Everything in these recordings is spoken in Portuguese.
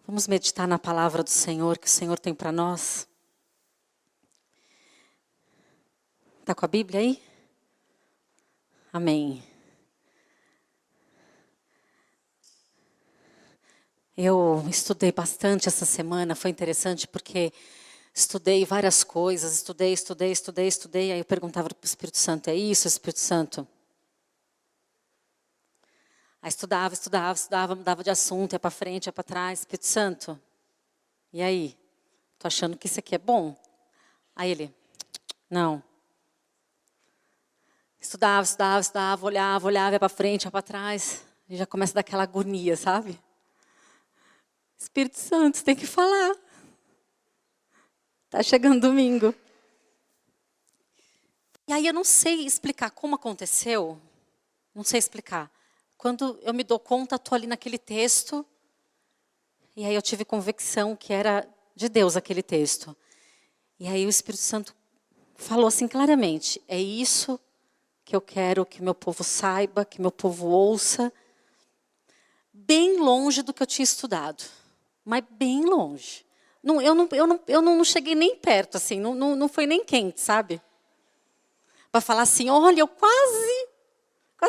Vamos meditar na palavra do Senhor, que o Senhor tem para nós. Está com a Bíblia aí? Amém. Eu estudei bastante essa semana, foi interessante porque estudei várias coisas, estudei. Aí eu perguntava para o Espírito Santo, é isso, Espírito Santo? Aí estudava, mudava de assunto, ia para frente, ia para trás. Espírito Santo, e aí? Tô achando que isso aqui é bom? Aí ele, não. Estudava, olhava, ia para frente, ia para trás. E já começa daquela agonia, sabe? Espírito Santo, você tem que falar. Tá chegando domingo. E aí eu não sei explicar como aconteceu. Não sei explicar. Quando eu me dou conta, estou ali naquele texto. E aí eu tive convicção que era de Deus aquele texto. E aí o Espírito Santo falou assim claramente, é isso que eu quero que meu povo saiba, que meu povo ouça. Bem longe do que eu tinha estudado. Mas bem longe. Eu não cheguei nem perto, assim, não foi nem quente, sabe? Para falar assim, olha, eu quase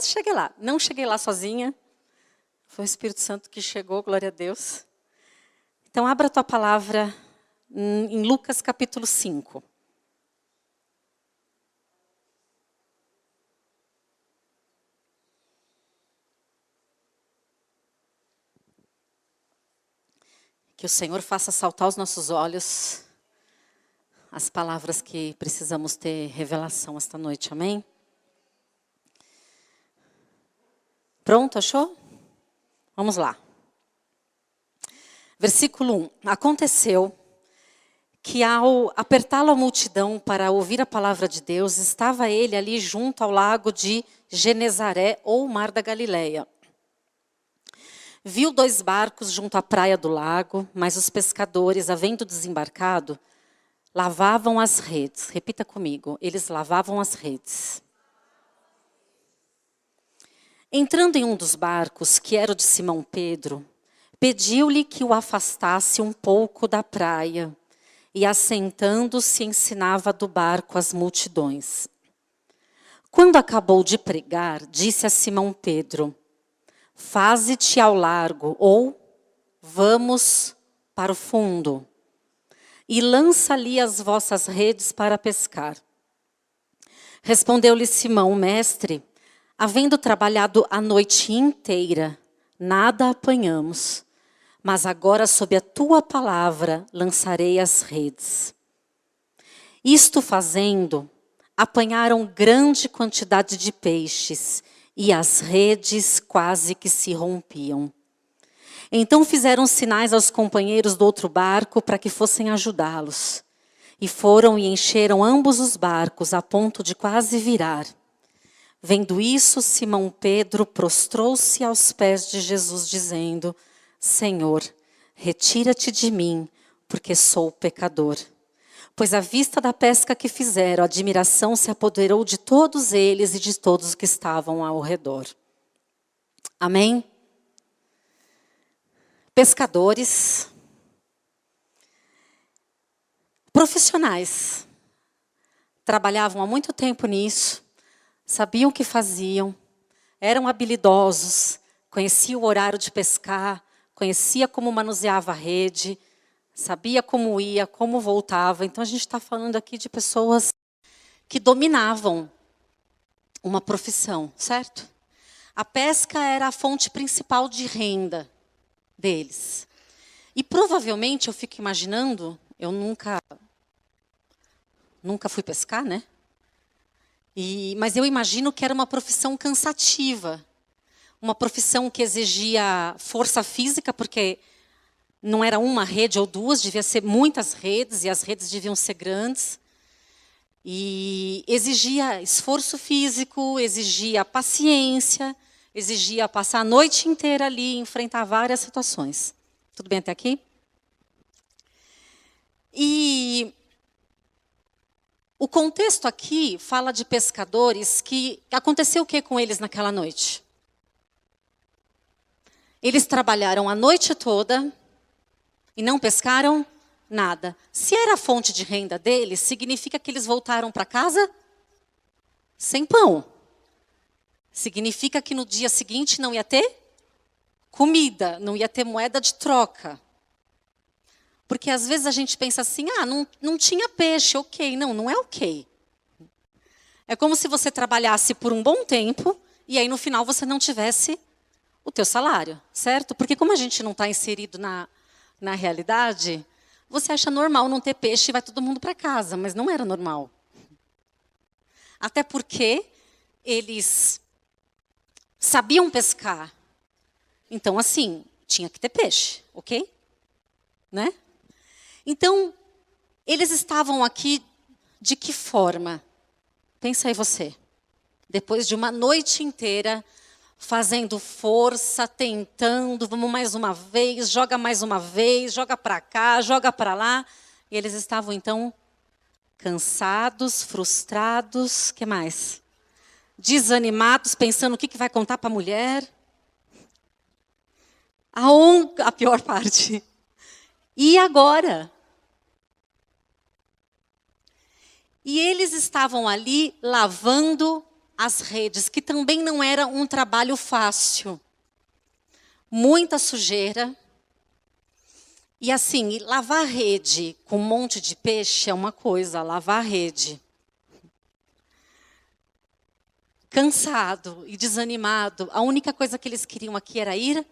cheguei lá. Não cheguei lá sozinha. Foi o Espírito Santo que chegou, glória a Deus. Então, abra a tua palavra em Lucas capítulo 5. Que o Senhor faça saltar os nossos olhos as palavras que precisamos ter revelação esta noite, amém? Pronto, achou? Vamos lá. Versículo 1. Aconteceu que ao apertá-lo a multidão para ouvir a palavra de Deus, estava ele ali junto ao lago de Genezaré ou Mar da Galileia. Viu 2 barcos junto à praia do lago, mas os pescadores, havendo desembarcado, lavavam as redes. Repita comigo, eles lavavam as redes. Entrando em um dos barcos, que era o de Simão Pedro, pediu-lhe que o afastasse um pouco da praia, e assentando-se ensinava do barco as multidões. Quando acabou de pregar, disse a Simão Pedro, faze-te ao largo, ou vamos para o fundo, e lança ali as vossas redes para pescar. Respondeu-lhe Simão, mestre, havendo trabalhado a noite inteira, nada apanhamos, mas agora sob a tua palavra lançarei as redes. Isto fazendo, apanharam grande quantidade de peixes, e as redes quase que se rompiam. Então fizeram sinais aos companheiros do outro barco para que fossem ajudá-los. E foram e encheram ambos os barcos a ponto de quase virar. Vendo isso, Simão Pedro prostrou-se aos pés de Jesus, dizendo, Senhor, retira-te de mim, porque sou pecador. Pois à vista da pesca que fizeram, a admiração se apoderou de todos eles e de todos que estavam ao redor. Amém? Pescadores, profissionais, trabalhavam há muito tempo nisso, sabiam o que faziam, eram habilidosos, conheciam o horário de pescar, conhecia como manuseava a rede, sabia como ia, como voltava. Então a gente está falando aqui de pessoas que dominavam uma profissão, certo? A pesca era a fonte principal de renda deles. E provavelmente, eu fico imaginando, eu nunca fui pescar, né? Mas eu imagino que era uma profissão cansativa. Uma profissão que exigia força física, porque não era uma rede ou duas, devia ser muitas redes, e as redes deviam ser grandes. E exigia esforço físico, exigia paciência, exigia passar a noite inteira ali e enfrentar várias situações. Tudo bem até aqui? E o contexto aqui fala de pescadores que aconteceu o que com eles naquela noite? Eles trabalharam a noite toda, E não pescaram nada. Se era a fonte de renda deles, significa que eles voltaram para casa sem pão. Significa que no dia seguinte não ia ter comida, não ia ter moeda de troca. Porque às vezes a gente pensa assim, não tinha peixe, ok. Não, não é ok. É como se você trabalhasse por um bom tempo e aí no final você não tivesse o teu salário, certo? Porque como a gente não está inserido na realidade, você acha normal não ter peixe e vai todo mundo para casa, mas não era normal. Até porque eles sabiam pescar. Então, assim, tinha que ter peixe, ok? Né? Então, eles estavam aqui de que forma? Pensa aí você. Depois de uma noite inteira, fazendo força, tentando, vamos mais uma vez, joga para cá, joga para lá. E eles estavam, então, cansados, frustrados, o que mais? Desanimados, pensando o que vai contar para a mulher. A pior parte. E agora? E eles estavam ali lavando as redes, que também não era um trabalho fácil. Muita sujeira. E assim, lavar a rede com um monte de peixe é uma coisa, lavar a rede. Cansado e desanimado, a única coisa que eles queriam aqui era ir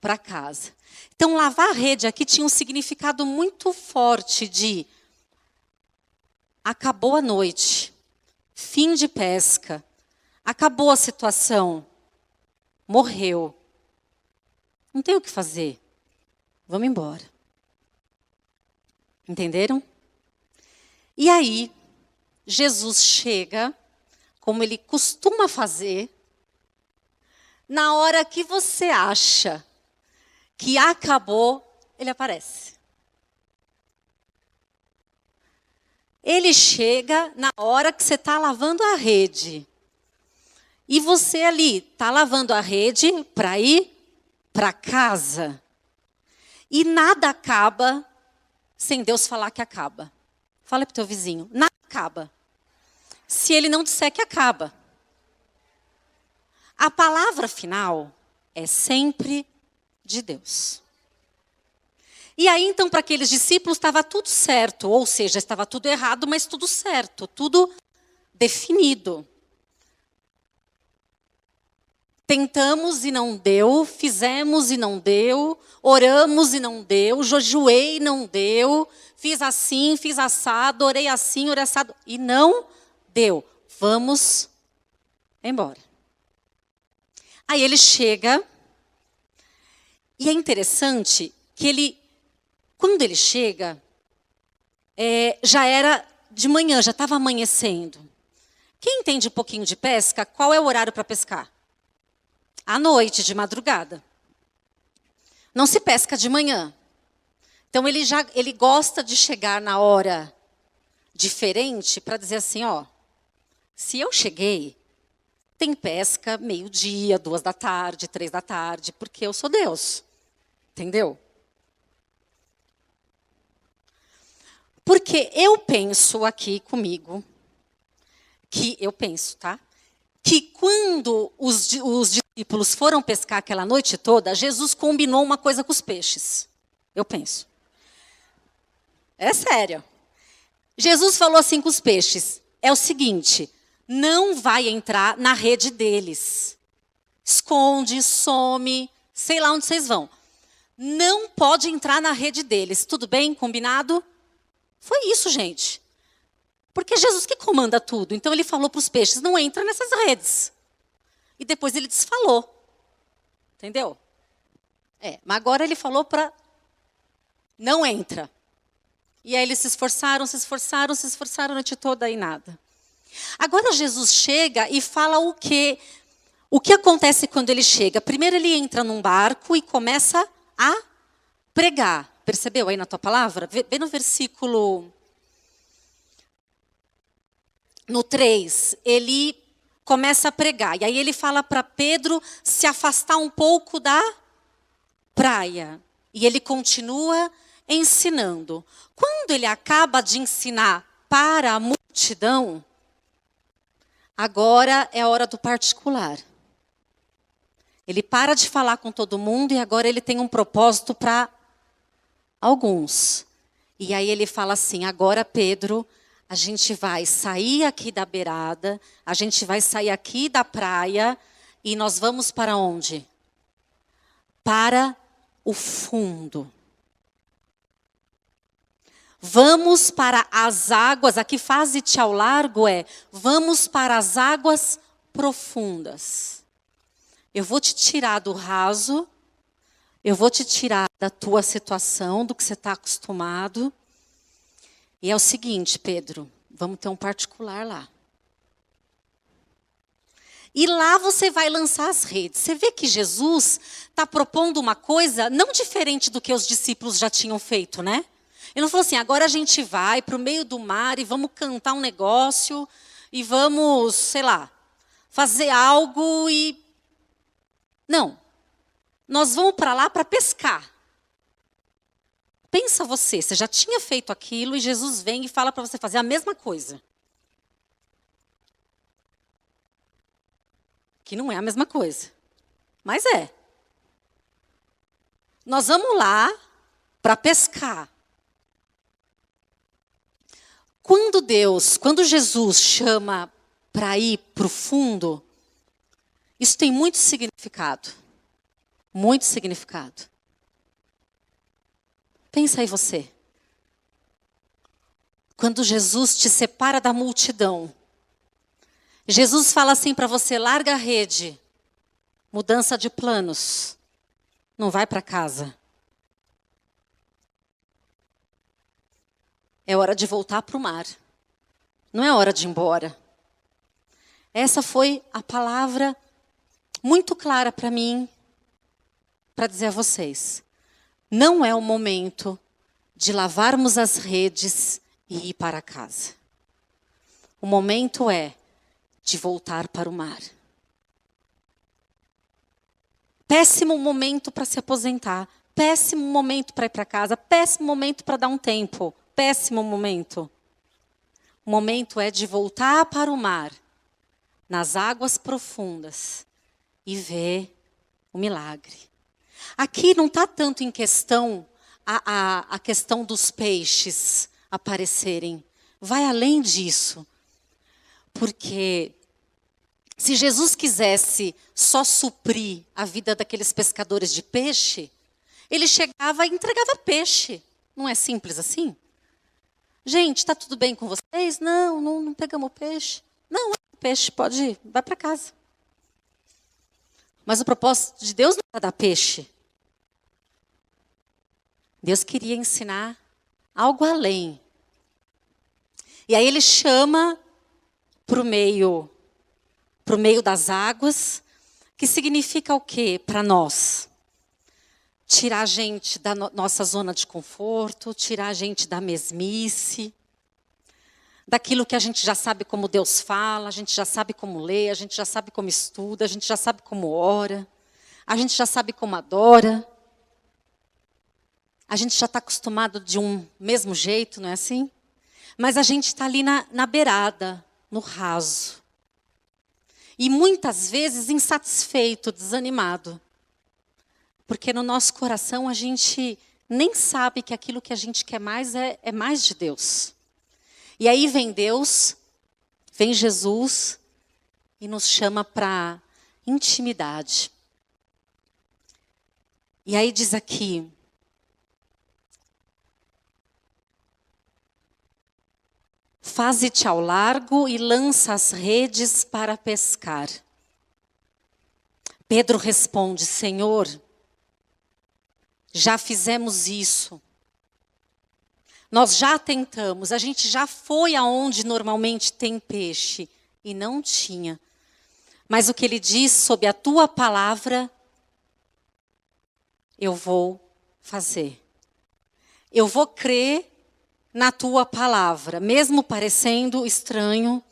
para casa. Então, lavar a rede aqui tinha um significado muito forte de acabou a noite, fim de pesca, acabou a situação, morreu. Não tem o que fazer. Vamos embora. Entenderam? E aí, Jesus chega, como ele costuma fazer, na hora que você acha que acabou, ele aparece. Ele chega na hora que você está lavando a rede. E você ali está lavando a rede para ir para casa. E nada acaba sem Deus falar que acaba. Fala para o teu vizinho, nada acaba. Se ele não disser que acaba. A palavra final é sempre de Deus. E aí, então, para aqueles discípulos estava tudo certo, ou seja, estava tudo errado, mas tudo certo, tudo definido. Tentamos e não deu, fizemos e não deu, oramos e não deu, jejuei e não deu, fiz assim, fiz assado, orei assim, orei assado, e não deu. Vamos embora. Aí ele chega, e é interessante que quando ele chega, já era de manhã, já estava amanhecendo. Quem entende um pouquinho de pesca, qual é o horário para pescar? À noite, de madrugada. Não se pesca de manhã. Então ele gosta de chegar na hora diferente para dizer assim, se eu cheguei, tem pesca meio-dia, 2 da tarde, 3 da tarde, porque eu sou Deus. Entendeu? Porque eu penso aqui comigo, que quando os discípulos foram pescar aquela noite toda, Jesus combinou uma coisa com os peixes. Eu penso. É sério. Jesus falou assim com os peixes, é o seguinte, não vai entrar na rede deles. Esconde, some, sei lá onde vocês vão. Não pode entrar na rede deles. Tudo bem? Combinado? Foi isso, gente. Porque é Jesus que comanda tudo. Então ele falou para os peixes, não entra nessas redes. E depois ele desfalou. Entendeu? Mas agora ele falou para não entra. E aí eles se esforçaram a noite toda e nada. Agora Jesus chega e fala o quê? O que acontece quando ele chega? Primeiro ele entra num barco e começa a pregar. Percebeu aí na tua palavra? Vê no versículo... No 3, ele começa a pregar. E aí ele fala para Pedro se afastar um pouco da praia. E ele continua ensinando. Quando ele acaba de ensinar para a multidão, agora é a hora do particular. Ele para de falar com todo mundo e agora ele tem um propósito para alguns. E aí ele fala assim: agora, Pedro, a gente vai sair aqui da beirada, a gente vai sair aqui da praia e nós vamos para onde? Para o fundo. Vamos para as águas, aqui faze-te ao largo vamos para as águas profundas. Eu vou te tirar do raso, eu vou te tirar da tua situação, do que você está acostumado. E é o seguinte, Pedro, vamos ter um particular lá. E lá você vai lançar as redes. Você vê que Jesus está propondo uma coisa não diferente do que os discípulos já tinham feito, né? Ele não falou assim: agora a gente vai para o meio do mar e vamos cantar um negócio e vamos, sei lá, fazer algo e... Não. Nós vamos para lá para pescar. Pensa você já tinha feito aquilo e Jesus vem e fala para você fazer a mesma coisa. Que não é a mesma coisa, mas é. Nós vamos lá para pescar. Quando Jesus chama para ir para o fundo, isso tem muito significado. Muito significado. Pensa aí você. Quando Jesus te separa da multidão, Jesus fala assim para você: larga a rede, mudança de planos, não vai para casa. É hora de voltar para o mar, não é hora de ir embora. Essa foi a palavra muito clara para mim, para dizer a vocês: não é o momento de lavarmos as redes e ir para casa. O momento é de voltar para o mar. Péssimo momento para se aposentar, péssimo momento para ir para casa, péssimo momento para dar um tempo, péssimo momento. O momento é de voltar para o mar, nas águas profundas, e ver o milagre. Aqui não está tanto em questão a questão dos peixes aparecerem. Vai além disso. Porque se Jesus quisesse só suprir a vida daqueles pescadores de peixe, ele chegava e entregava peixe. Não é simples assim? Gente, está tudo bem com vocês? Não pegamos peixe. Não, peixe, pode ir, vai para casa. Mas o propósito de Deus não era dar peixe. Deus queria ensinar algo além. E aí ele chama para o meio das águas, que significa o quê para nós? Tirar a gente da nossa zona de conforto, tirar a gente da mesmice, daquilo que a gente já sabe como Deus fala, a gente já sabe como lê, a gente já sabe como estuda, a gente já sabe como ora, a gente já sabe como adora. A gente já está acostumado de um mesmo jeito, não é assim? Mas a gente está ali na beirada, no raso. E muitas vezes insatisfeito, desanimado. Porque no nosso coração a gente nem sabe que aquilo que a gente quer mais é mais de Deus. E aí vem Deus, vem Jesus e nos chama para intimidade. E aí diz aqui: faze-te ao largo e lança as redes para pescar. Pedro responde: Senhor, já fizemos isso. Nós já tentamos, a gente já foi aonde normalmente tem peixe e não tinha. Mas o que ele diz: sob a tua palavra, eu vou fazer. Eu vou crer na tua palavra, mesmo parecendo estranho,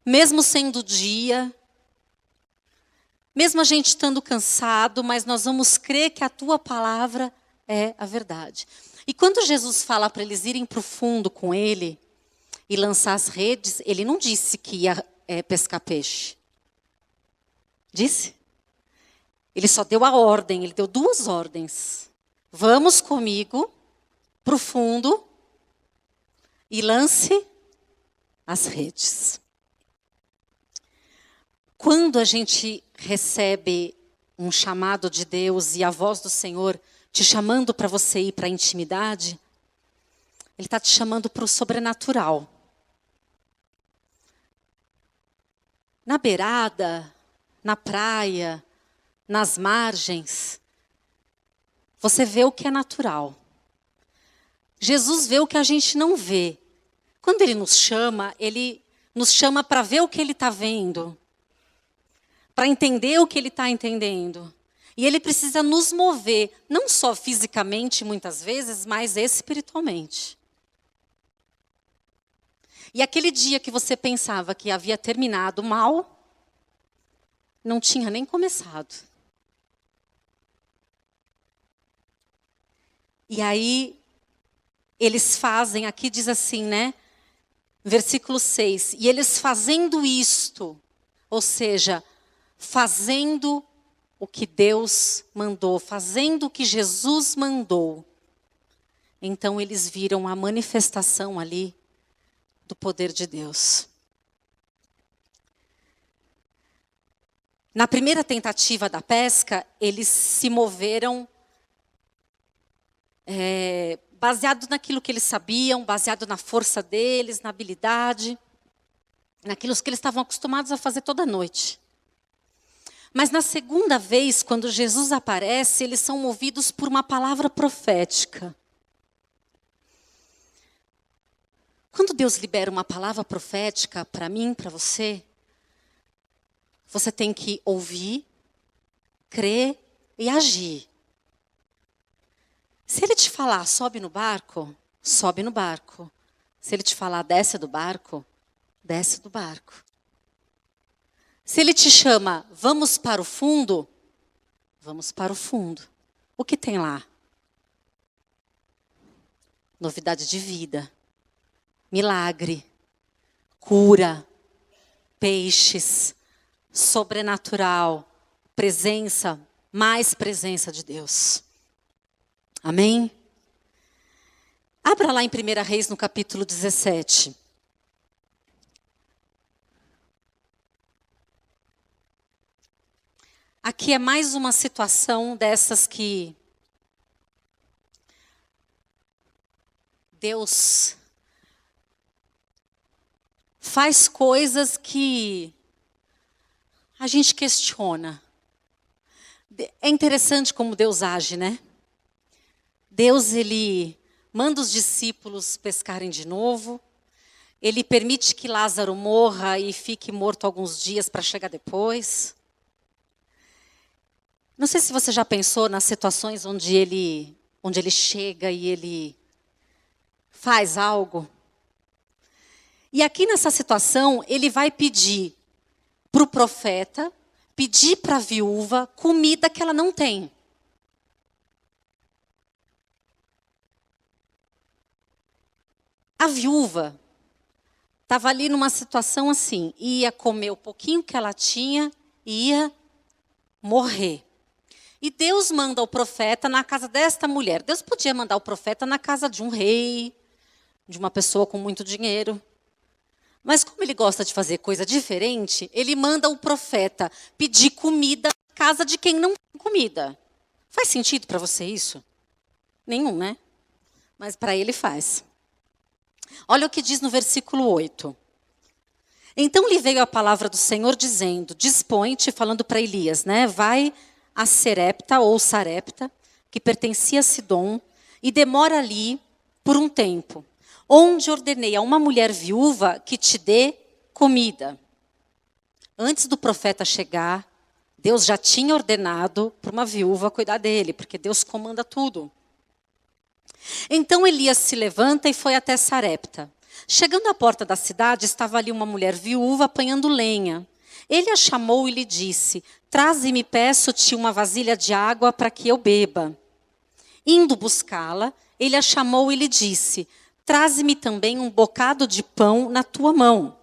mesmo sendo dia, mesmo a gente estando cansado, mas nós vamos crer que a tua palavra é a verdade. E quando Jesus fala para eles irem para o fundo com ele e lançar as redes, ele não disse que ia pescar peixe. Disse? Ele só deu a ordem, ele deu 2 ordens. Vamos comigo para o fundo e lance as redes. Quando a gente recebe um chamado de Deus e a voz do Senhor te chamando para você ir para a intimidade, Ele está te chamando para o sobrenatural. Na beirada, na praia, nas margens, você vê o que é natural. Jesus vê o que a gente não vê. Quando Ele nos chama para ver o que Ele está vendo, para entender o que Ele está entendendo. E Ele precisa nos mover, não só fisicamente, muitas vezes, mas espiritualmente. E aquele dia que você pensava que havia terminado mal, não tinha nem começado. E aí, eles fazem, aqui diz assim, né? Versículo 6. E eles fazendo isto, ou seja, fazendo o que Deus mandou, fazendo o que Jesus mandou. Então eles viram a manifestação ali do poder de Deus. Na primeira tentativa da pesca, eles se moveram baseado naquilo que eles sabiam, baseado na força deles, na habilidade, naquilo que eles estavam acostumados a fazer toda noite. Mas na segunda vez, quando Jesus aparece, eles são movidos por uma palavra profética. Quando Deus libera uma palavra profética para mim, para você, você tem que ouvir, crer e agir. Se Ele te falar, sobe no barco, sobe no barco. Se Ele te falar, desce do barco, desce do barco. Se Ele te chama, vamos para o fundo, vamos para o fundo. O que tem lá? Novidade de vida, milagre, cura, peixes, sobrenatural, presença, mais presença de Deus. Amém? Abra lá em 1 Reis, no capítulo 17. Aqui é mais uma situação dessas que Deus faz coisas que a gente questiona. É interessante como Deus age, né? Deus, Ele manda os discípulos pescarem de novo. Ele permite que Lázaro morra e fique morto alguns dias para chegar depois. Não sei se você já pensou nas situações onde ele chega e ele faz algo. E aqui nessa situação, ele vai pedir para o profeta, pedir para a viúva comida que ela não tem. A viúva estava ali numa situação assim, ia comer o pouquinho que ela tinha e ia morrer. E Deus manda o profeta na casa desta mulher. Deus podia mandar o profeta na casa de um rei, de uma pessoa com muito dinheiro. Mas como Ele gosta de fazer coisa diferente, Ele manda o profeta pedir comida na casa de quem não tem comida. Faz sentido para você isso? Nenhum, né? Mas para Ele faz. Olha o que diz no versículo 8. Então lhe veio a palavra do Senhor dizendo, dispõe-te, falando para Elias, né? Vai a Serepta ou Sarepta, que pertencia a Sidom, e demora ali por um tempo, onde ordenei a uma mulher viúva que te dê comida. Antes do profeta chegar, Deus já tinha ordenado para uma viúva cuidar dele, porque Deus comanda tudo. Então Elias se levanta e foi até Sarepta. Chegando à porta da cidade, estava ali uma mulher viúva apanhando lenha. Ele a chamou e lhe disse, traze-me, peço-te, uma vasilha de água para que eu beba. Indo buscá-la, ele a chamou e lhe disse: traze-me também um bocado de pão na tua mão.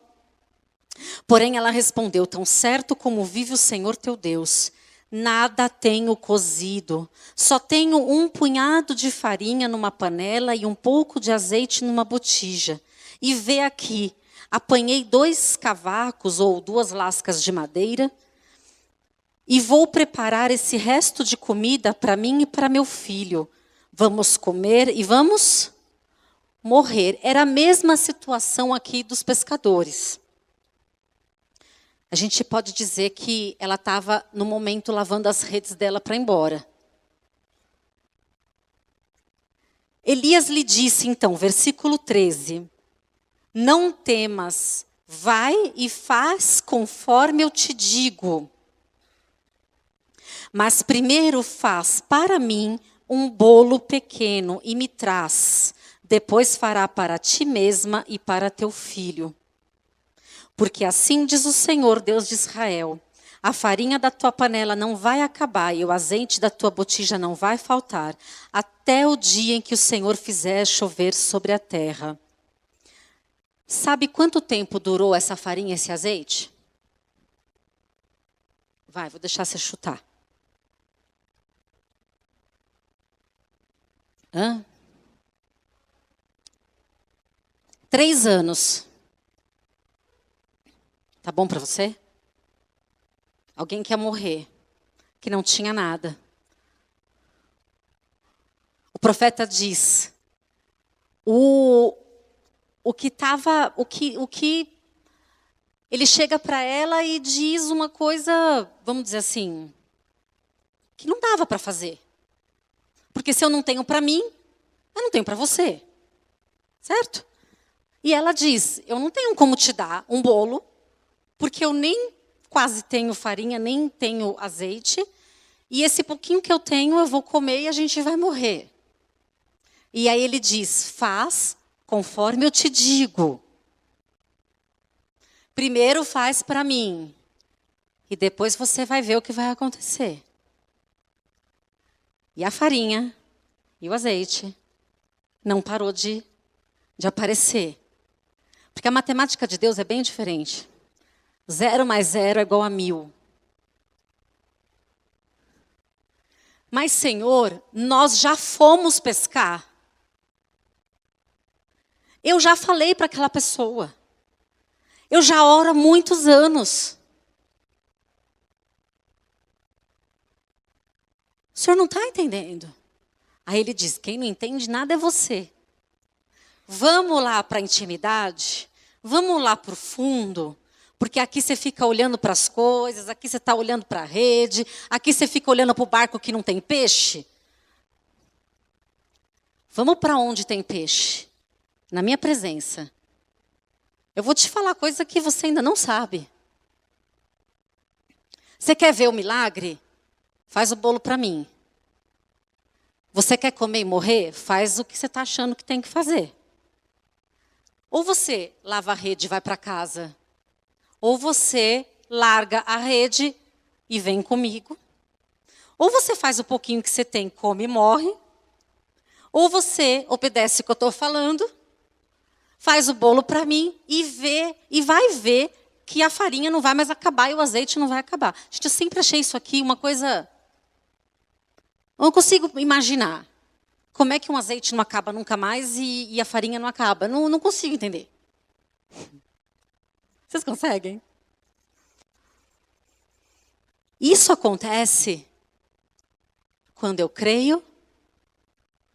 Porém ela respondeu: tão certo como vive o Senhor teu Deus, nada tenho cozido, só tenho um punhado de farinha numa panela e um pouco de azeite numa botija. E vê aqui, apanhei 2 cavacos ou 2 lascas de madeira, e vou preparar esse resto de comida para mim e para meu filho. Vamos comer e vamos morrer. Era a mesma situação aqui dos pescadores. A gente pode dizer que ela estava, no momento, lavando as redes dela para ir embora. Elias lhe disse, então, versículo 13: não temas, vai e faz conforme eu te digo. Mas primeiro faz para mim um bolo pequeno e me traz. Depois fará para ti mesma e para teu filho. Porque assim diz o Senhor, Deus de Israel: a farinha da tua panela não vai acabar e o azeite da tua botija não vai faltar, até o dia em que o Senhor fizer chover sobre a terra. Sabe quanto tempo durou essa farinha e esse azeite? Vou deixar você chutar. 3 anos. Tá bom para você? Alguém que ia morrer, que não tinha nada. O profeta diz, o que ele chega para ela e diz uma coisa, vamos dizer assim, que não dava para fazer. Porque se eu não tenho para mim, eu não tenho para você. Certo? E ela diz, eu não tenho como te dar um bolo, porque eu nem quase tenho farinha, nem tenho azeite, e esse pouquinho que eu tenho eu vou comer e a gente vai morrer. E aí ele diz, faz conforme eu te digo. Primeiro faz para mim, e depois você vai ver o que vai acontecer. E a farinha e o azeite não parou de aparecer. Porque a matemática de Deus é bem diferente. 0 mais 0 é igual a 1000. Mas, Senhor, nós já fomos pescar. Eu já falei para aquela pessoa. Eu já oro há muitos anos. O senhor não está entendendo. Aí ele diz, quem não entende nada é você. Vamos lá para a intimidade, vamos lá para o fundo, porque aqui você fica olhando para as coisas, aqui você está olhando para a rede, aqui você fica olhando para o barco que não tem peixe. Vamos para onde tem peixe, na minha presença. Eu vou te falar coisa que você ainda não sabe. Você quer ver o milagre? Faz o bolo para mim. Você quer comer e morrer? Faz o que você está achando que tem que fazer. Ou você lava a rede e vai para casa, ou você larga a rede e vem comigo. Ou você faz o pouquinho que você tem, come e morre. Ou você obedece o que eu estou falando, faz o bolo para mim e vai ver que a farinha não vai mais acabar e o azeite não vai acabar. Gente, eu sempre achei isso aqui uma coisa... Eu não consigo imaginar. Como é que um azeite não acaba nunca mais e a farinha não acaba? Não consigo entender. Vocês conseguem? Isso acontece quando eu creio,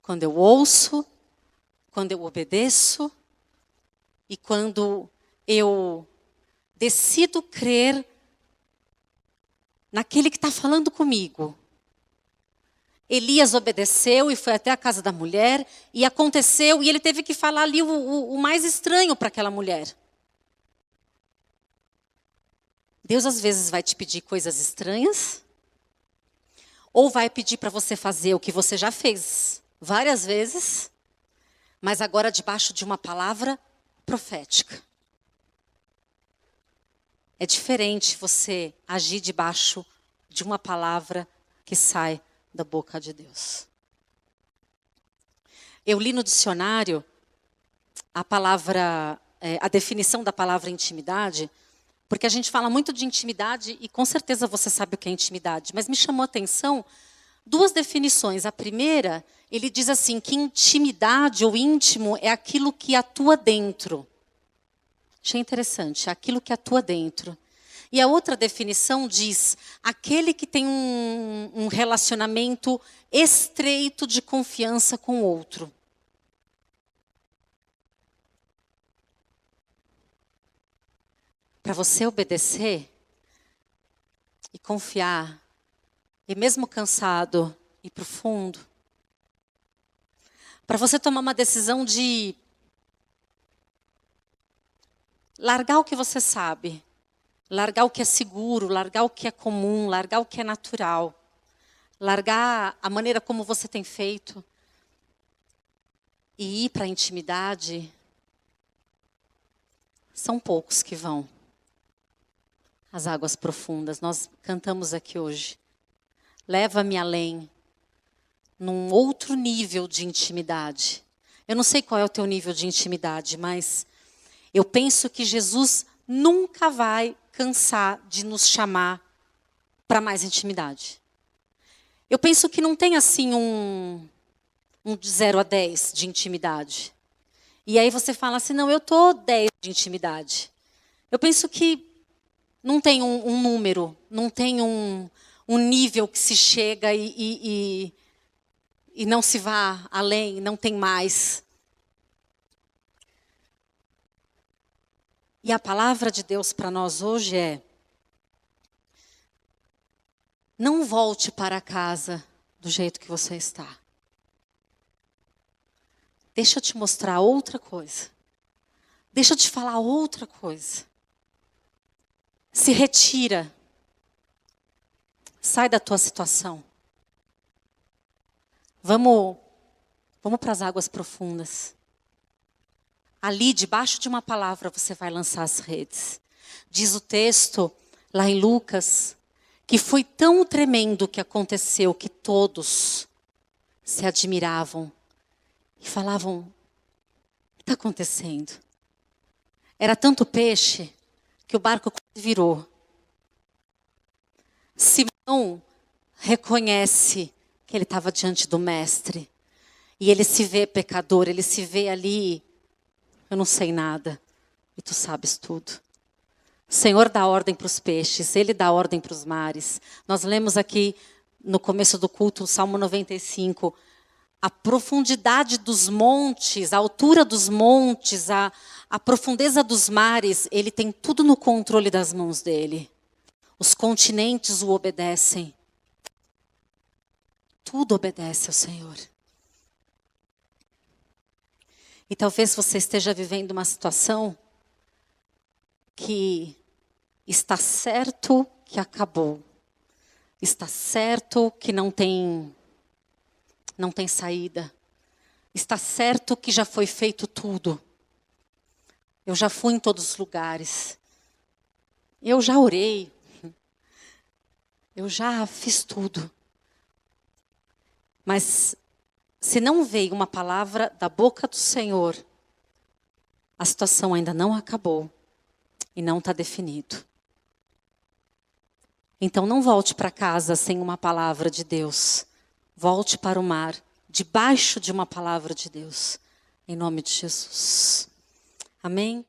quando eu ouço, quando eu obedeço e quando eu decido crer naquele que está falando comigo. Elias obedeceu e foi até a casa da mulher, e aconteceu, e ele teve que falar ali o mais estranho para aquela mulher. Deus às vezes vai te pedir coisas estranhas, ou vai pedir para você fazer o que você já fez várias vezes, mas agora debaixo de uma palavra profética. É diferente você agir debaixo de uma palavra que sai da boca de Deus. Eu li no dicionário a definição da palavra intimidade, porque a gente fala muito de intimidade e com certeza você sabe o que é intimidade, mas me chamou a atenção duas definições. A primeira, ele diz assim, que intimidade ou íntimo é aquilo que atua dentro. Achei interessante, aquilo que atua dentro. E a outra definição diz, aquele que tem um relacionamento estreito de confiança com o outro. Para você obedecer e confiar, e mesmo cansado, ir para o fundo. Para você tomar uma decisão de largar o que você sabe, largar o que é seguro, largar o que é comum, largar o que é natural, largar a maneira como você tem feito e ir para a intimidade, são poucos que vão. As águas profundas, nós cantamos aqui hoje. Leva-me além, num outro nível de intimidade. Eu não sei qual é o teu nível de intimidade, mas eu penso que Jesus nunca vai cansar de nos chamar para mais intimidade. Eu penso que não tem assim um de 0 a 10 de intimidade. E aí você fala assim, não, eu estou 10 de intimidade. Eu penso que não tem um número, não tem um nível que se chega e não se vá além, não tem mais. E a palavra de Deus para nós hoje é: não volte para casa do jeito que você está. Deixa eu te mostrar outra coisa. Deixa eu te falar outra coisa. Se retira. Sai da tua situação. Vamos para as águas profundas. Ali, debaixo de uma palavra, você vai lançar as redes. Diz o texto, lá em Lucas, que foi tão tremendo o que aconteceu que todos se admiravam e falavam: o que está acontecendo? Era tanto peixe que o barco virou. Simão reconhece que ele estava diante do mestre. E ele se vê pecador, ele se vê ali, eu não sei nada, e tu sabes tudo. O Senhor dá ordem para os peixes, Ele dá ordem para os mares. Nós lemos aqui no começo do culto, o Salmo 95, a profundidade dos montes, a altura dos montes, a profundeza dos mares, Ele tem tudo no controle das mãos dEle. Os continentes o obedecem. Tudo obedece ao Senhor. E talvez você esteja vivendo uma situação que está certo que acabou. Está certo que não tem saída. Está certo que já foi feito tudo. Eu já fui em todos os lugares. Eu já orei. Eu já fiz tudo. Mas se não veio uma palavra da boca do Senhor, a situação ainda não acabou e não está definido. Então não volte para casa sem uma palavra de Deus. Volte para o mar, debaixo de uma palavra de Deus. Em nome de Jesus. Amém?